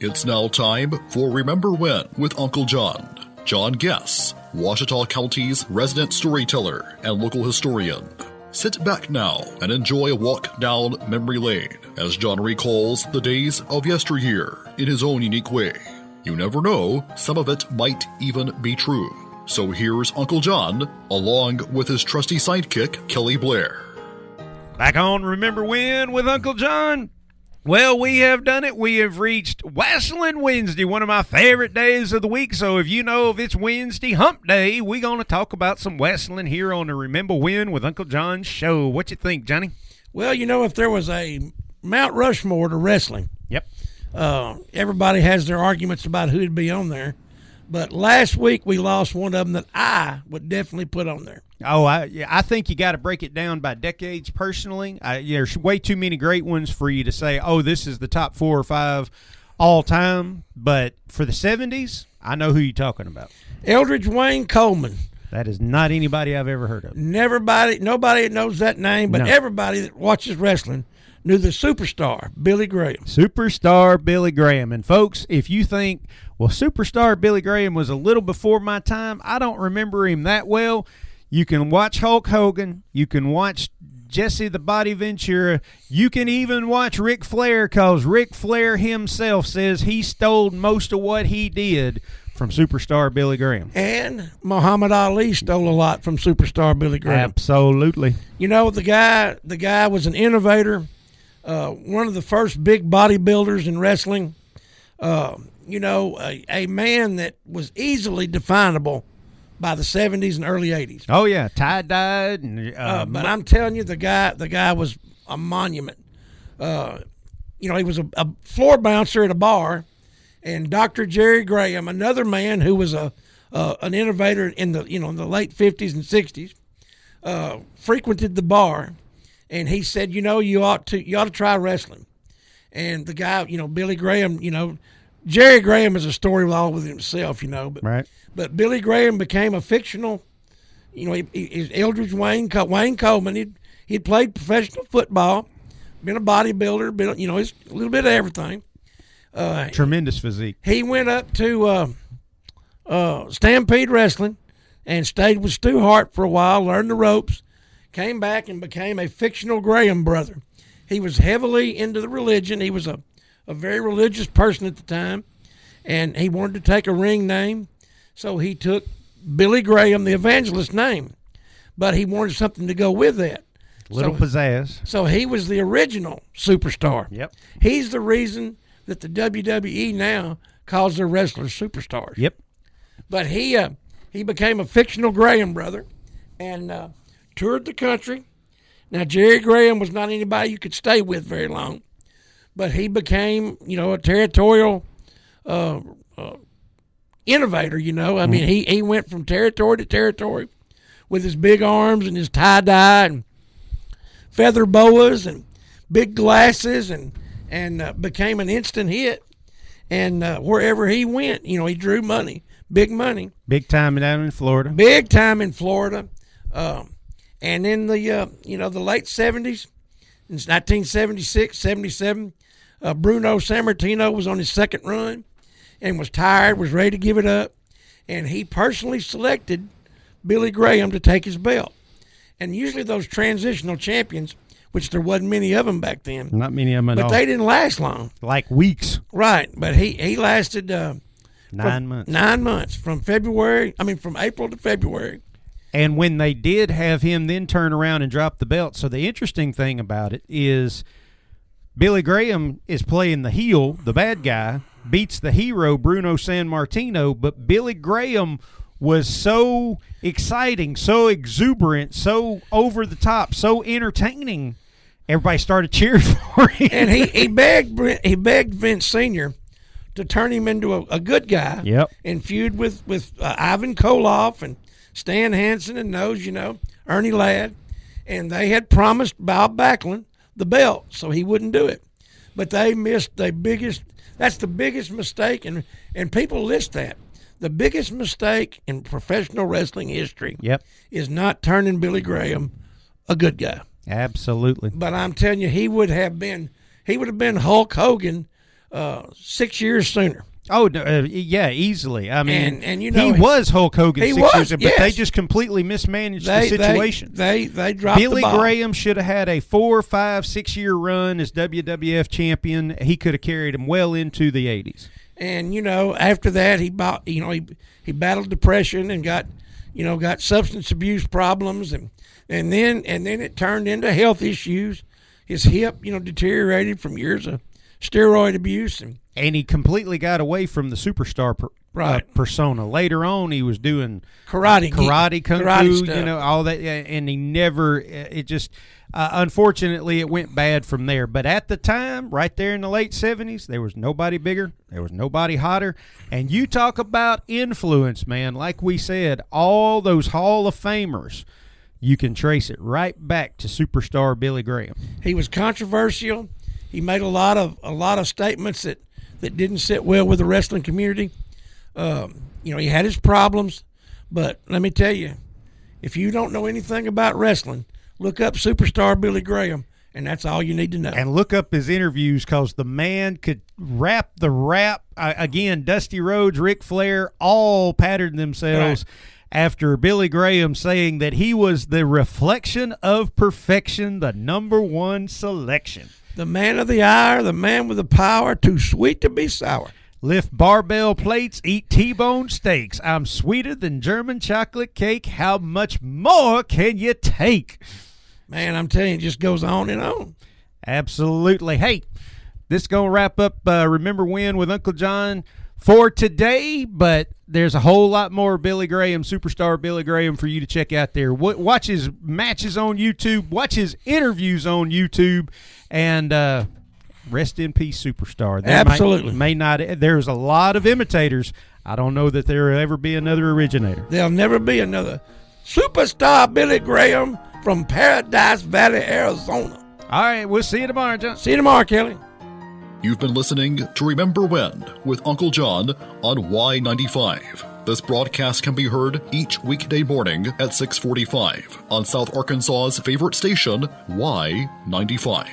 It's now time for Remember When with Uncle John. John Guess, Ouachita County's resident storyteller and local historian. Sit back now and enjoy a walk down memory lane as John recalls the days of yesteryear in his own unique way. You never know, some of it might even be true. So here's Uncle John, along with his trusty sidekick, Kelly Blair. Back on Remember When with Uncle John. Well, we have done it. We have reached Wrestling Wednesday, one of my favorite days of the week. So if you know if it's Wednesday hump day, we're going to talk about some wrestling here on the Remember When with Uncle John show. What you think, Johnny? Well, you know, if there was a Mount Rushmore to wrestling, Yep. Everybody has their arguments about who'd be on there. But last week we lost one of them that I would definitely put on there. Oh, I think you got to break it down by decades personally. There's way too many great ones for you to say, oh, this is the top 4 or 5 all time. But for the 70s, I know who you're talking about. Eldridge Wayne Coleman. That is not anybody I've ever heard of. Nobody knows that name, but No. Everybody that watches wrestling knew the superstar, Billy Graham. Superstar Billy Graham. And folks, if you think, well, Superstar Billy Graham was a little before my time, I don't remember him that well. You can watch Hulk Hogan. You can watch Jesse the Body Ventura. You can even watch Ric Flair, because Ric Flair himself says he stole most of what he did from Superstar Billy Graham. And Muhammad Ali stole a lot from Superstar Billy Graham. Absolutely. You know, the guy was an innovator, one of the first big bodybuilders in wrestling. A man that was easily definable by the 70s and early 80s. Oh, yeah, tie-dyed. But I'm telling you, the guy was a monument. He was a floor bouncer at a bar, and Dr. Jerry Graham, another man who was an innovator in the the late 50s and 60s, frequented the bar, and he said, you ought to try wrestling. And the guy, Billy Graham, Jerry Graham is a story all with himself, but right. But Billy Graham became a fictional, he's Eldridge Wayne Coleman. He'd played professional football, been a bodybuilder, he's a little bit of everything. Tremendous physique. He went up to Stampede Wrestling and stayed with Stu Hart for a while, learned the ropes, came back and became a fictional Graham brother. He was heavily into the religion. He was a very religious person at the time, and he wanted to take a ring name. So he took Billy Graham, the evangelist name, but he wanted something to go with that. Little pizzazz. So he was the original superstar. Yep. He's the reason that the WWE now calls their wrestlers superstars. Yep. But he became a fictional Graham brother and toured the country. Now, Jerry Graham was not anybody you could stay with very long, but he became, a territorial innovator, I mean, he went from territory to territory with his big arms and his tie-dye and feather boas and big glasses and became an instant hit. And wherever he went, he drew money, big money. Big time down in Florida. Big time in Florida. And in the, the late 70s, in 1976, 77, Bruno Sammartino was on his second run and was tired, was ready to give it up. And he personally selected Billy Graham to take his belt. And usually those transitional champions, which there wasn't many of them back then. Not many of them at all. But they didn't last long. Like weeks. Right. But he lasted 9 months. 9 months from April to February. And when they did have him then turn around and drop the belt. So the interesting thing about it is Billy Graham is playing the heel, the bad guy, beats the hero, Bruno Sammartino, but Billy Graham was so exciting, so exuberant, so over the top, so entertaining. Everybody started cheering for him. And he begged Vince Sr. to turn him into a good guy. Yep. And feud with Ivan Koloff and Stan Hansen and those, Ernie Ladd. And they had promised Bob Backlund the belt, so he wouldn't do it. But they missed that's the biggest mistake, and people list that. The biggest mistake in professional wrestling history is not turning Billy Graham a good guy. Absolutely. But I'm telling you, he would have been Hulk Hogan 6 years sooner. Oh, no, yeah, easily. I mean, and you know, he was Hulk Hogan 6 years ago, but yes. they just completely mismanaged the situation. They dropped Billy the ball. Graham should have had a 4, 5, 6 year run as WWF champion. He could have carried him well into the 80s. And you know, after that, he battled depression and got substance abuse problems, and then it turned into health issues. His hip, deteriorated from years of steroid abuse, and he completely got away from the superstar persona. Later on, he was doing karate, kung fu, stuff. All that, and he never. It just, unfortunately, it went bad from there. But at the time, right there in the late 70s, there was nobody bigger, there was nobody hotter. And you talk about influence, man. Like we said, all those Hall of Famers, you can trace it right back to superstar Billy Graham. He was controversial. He made a lot of statements that didn't sit well with the wrestling community. He had his problems, but let me tell you, if you don't know anything about wrestling, look up superstar Billy Graham, and that's all you need to know. And look up his interviews, because the man could rap the rap. Again, Dusty Rhodes, Ric Flair, all patterned themselves after Billy Graham saying that he was the reflection of perfection, the #1 selection. The man of the hour, the man with the power, too sweet to be sour. Lift barbell plates, eat T-bone steaks. I'm sweeter than German chocolate cake. How much more can you take? Man, I'm telling you, it just goes on and on. Absolutely. Hey, this is going to wrap up Remember When with Uncle John for today, but there's a whole lot more Billy Graham, superstar Billy Graham, for you to check out there. Watch his matches on YouTube, watch his interviews on YouTube, and rest in peace, superstar. Absolutely. There's a lot of imitators. I don't know that there will ever be another originator. There'll never be another superstar Billy Graham from Paradise Valley, Arizona. All right, we'll see you tomorrow, John. See you tomorrow, Kelly. You've been listening to Remember When with Uncle John on Y95. This broadcast can be heard each weekday morning at 6:45 on South Arkansas's favorite station, Y95.